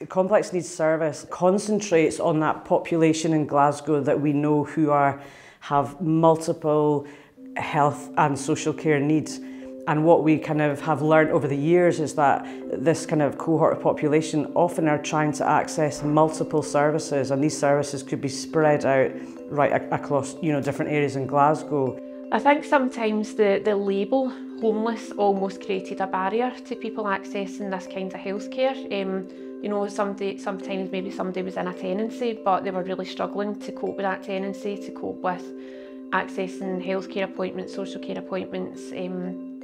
The complex needs service concentrates on that population in Glasgow that we know who have multiple health and social care needs. And what we kind of have learned over the years is that this kind of cohort of population often are trying to access multiple services, and these services could be spread out right across, different areas in Glasgow. I think sometimes the label homeless almost created a barrier to people accessing this kind of healthcare. Sometimes maybe somebody was in a tenancy, but they were really struggling to cope with that tenancy, to cope with accessing healthcare appointments, social care appointments, and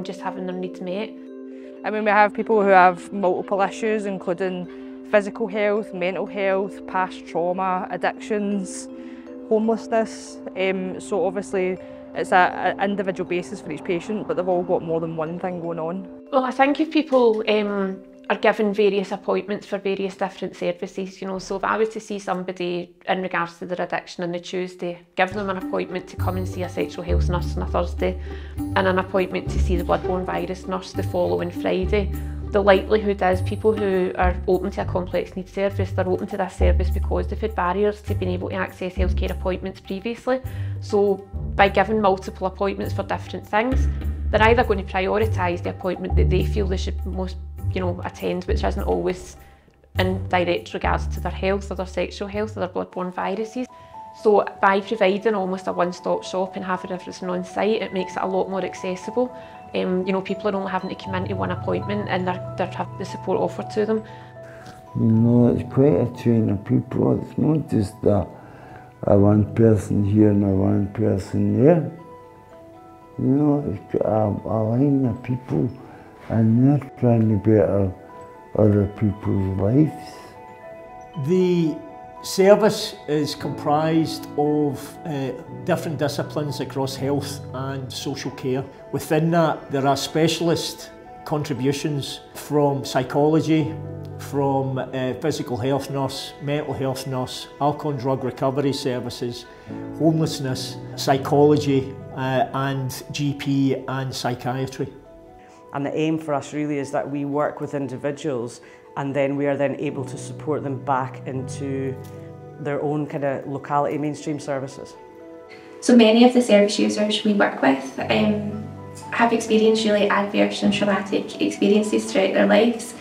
just having their needs met. I mean, we have people who have multiple issues, including physical health, mental health, past trauma, addictions, homelessness. So obviously it's an individual basis for each patient, but they've all got more than one thing going on. Well, I think if people are given various appointments for various different services, so if I was to see somebody in regards to their addiction on the Tuesday, give them an appointment to come and see a sexual health nurse on a Thursday, and an appointment to see the bloodborne virus nurse the following Friday, the likelihood is people who are open to a complex needs service, they're open to this service because they've had barriers to being able to access healthcare appointments previously. So by giving multiple appointments for different things, they're either going to prioritise the appointment that they feel they should most attend, which isn't always in direct regards to their health or their sexual health or their bloodborne viruses. So by providing almost a one-stop shop and having everything on site, it makes it a lot more accessible. People are only having to come into one appointment and they're having the support offered to them. It's quite a chain of people. It's not just a one person here and a one person there. It's a line of people, and they're trying to better other people's lives. The service is comprised of different disciplines across health and social care. Within that, there are specialist contributions from psychology, from physical health nurse, mental health nurse, alcohol and drug recovery services, homelessness, psychology, and GP and psychiatry. And the aim for us really is that we work with individuals, and then we are then able to support them back into their own kind of locality mainstream services. So many of the service users we work with have experienced really adverse and traumatic experiences throughout their lives.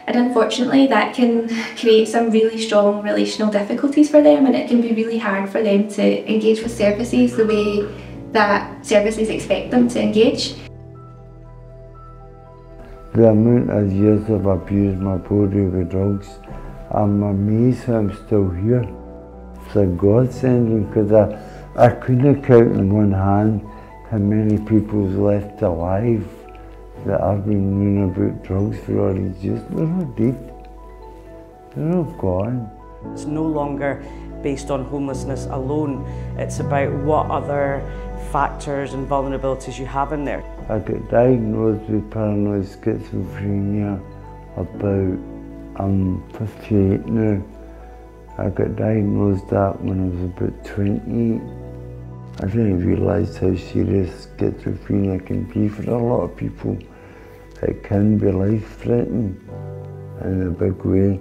And unfortunately that can create some really strong relational difficulties for them, and it can be really hard for them to engage with services the way that services expect them to engage. The amount of years I've abused my body with drugs, I'm amazed I'm still here. It's a godsend, because I couldn't count in one hand how many people's left alive that I've been knowing about drugs for all these years. They're not dead. They're not gone. It's no longer based on homelessness alone. It's about what other factors and vulnerabilities you have in there. I got diagnosed with paranoid schizophrenia about, I'm 58 now. I got diagnosed that when I was about 28. I didn't realise how serious schizophrenia can be for a lot of people. It can be life-threatening in a big way.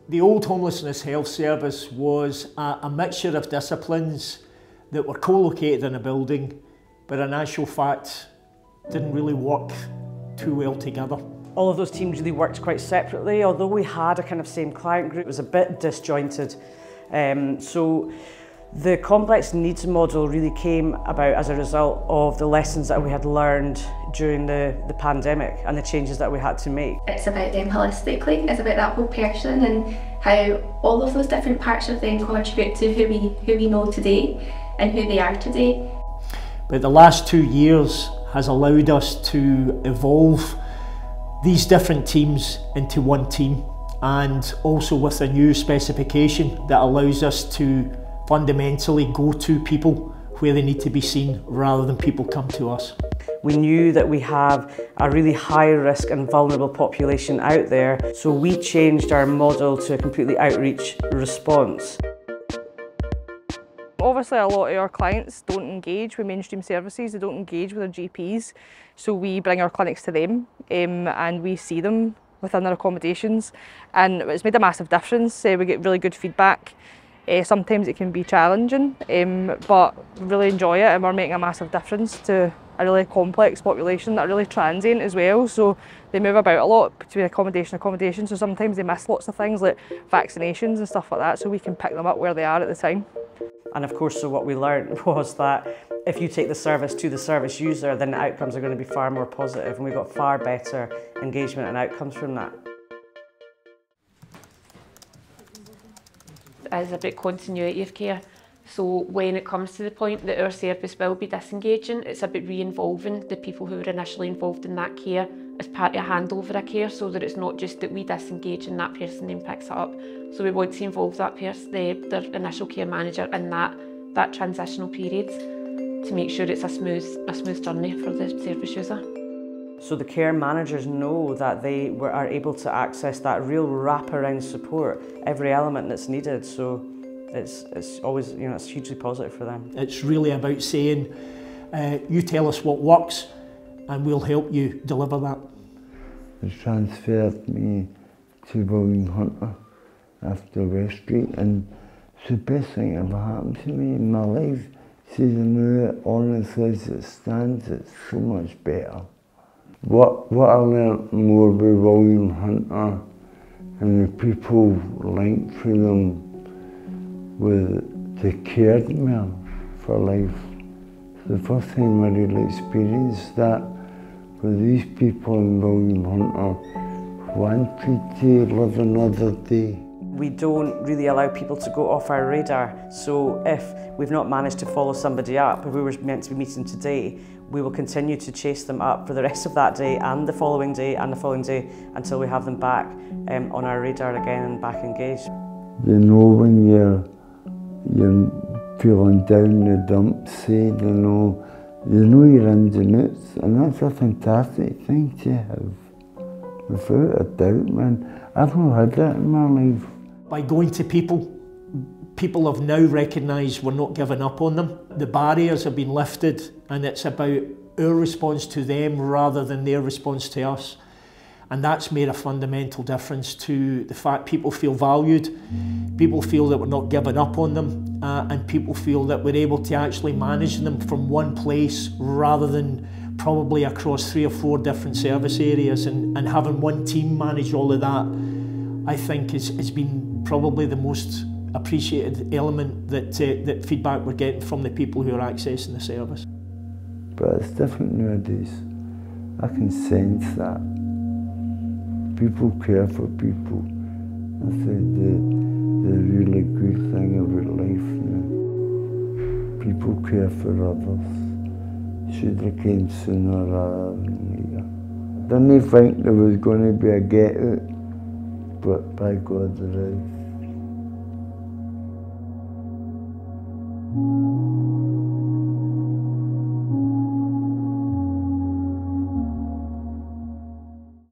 The old homelessness health service was a mixture of disciplines that were co-located in a building, but in actual fact didn't really work too well together. All of those teams really worked quite separately, although we had a kind of same client group. It was a bit disjointed. So the complex needs model really came about as a result of the lessons that we had learned during the pandemic and the changes that we had to make. It's about them holistically, it's about that whole person and how all of those different parts of them contribute to who we know today and who they are today. But the last 2 years has allowed us to evolve these different teams into one team, and also with a new specification that allows us to fundamentally go to people where they need to be seen rather than people come to us. We knew that we have a really high risk and vulnerable population out there, so we changed our model to a completely outreach response. Obviously a lot of our clients don't engage with mainstream services, they don't engage with their GPs, so we bring our clinics to them and we see them within our accommodations, and it's made a massive difference. We get really good feedback. Sometimes it can be challenging, but we really enjoy it, and we're making a massive difference to a really complex population that are really transient as well, so they move about a lot between accommodation to accommodation, so sometimes they miss lots of things like vaccinations and stuff like that, so we can pick them up where they are at the time. And of course, so what we learned was that if you take the service to the service user, then the outcomes are going to be far more positive, and we've got far better engagement and outcomes from that. Is about continuity of care. So when it comes to the point that our service will be disengaging, it's about re-involving the people who were initially involved in that care as part of a handover of care, so that it's not just that we disengage and that person then picks it up. So we want to involve that person, their initial care manager, in that transitional period to make sure it's a smooth journey for the service user. So the care managers know that they are able to access that real wraparound support, every element that's needed. So it's always, it's hugely positive for them. It's really about saying, you tell us what works and we'll help you deliver that. They transferred me to William Hunter after West Street, and it's the best thing ever happened to me in my life. See, now, honestly, as it stands, it's so much better. What I learnt more about William Hunter and the people linked to them was they cared me for life. It's the first time I really experienced that, where these people in William Hunter wanted to live another day. We don't really allow people to go off our radar, so if we've not managed to follow somebody up, if we were meant to be meeting today, we will continue to chase them up for the rest of that day and the following day and the following day until we have them back on our radar again and back engaged. You know when you're feeling down the dumps, say, you know your ins and outs, and that's a fantastic thing to have, without a doubt, man. I've not had that in my life. By going to people have now recognised we're not giving up on them. The barriers have been lifted, and it's about our response to them rather than their response to us. And that's made a fundamental difference to the fact people feel valued, people feel that we're not giving up on them, and people feel that we're able to actually manage them from one place rather than probably across 3 or 4 different service areas, and having one team manage all of that, I think has been probably the most appreciated element that feedback we're getting from the people who are accessing the service. But it's different nowadays. I can sense that. People care for people. That's the really good thing about life now. People care for others. Should have came sooner rather than later. Didn't think there was going to be a get out, but by God there is.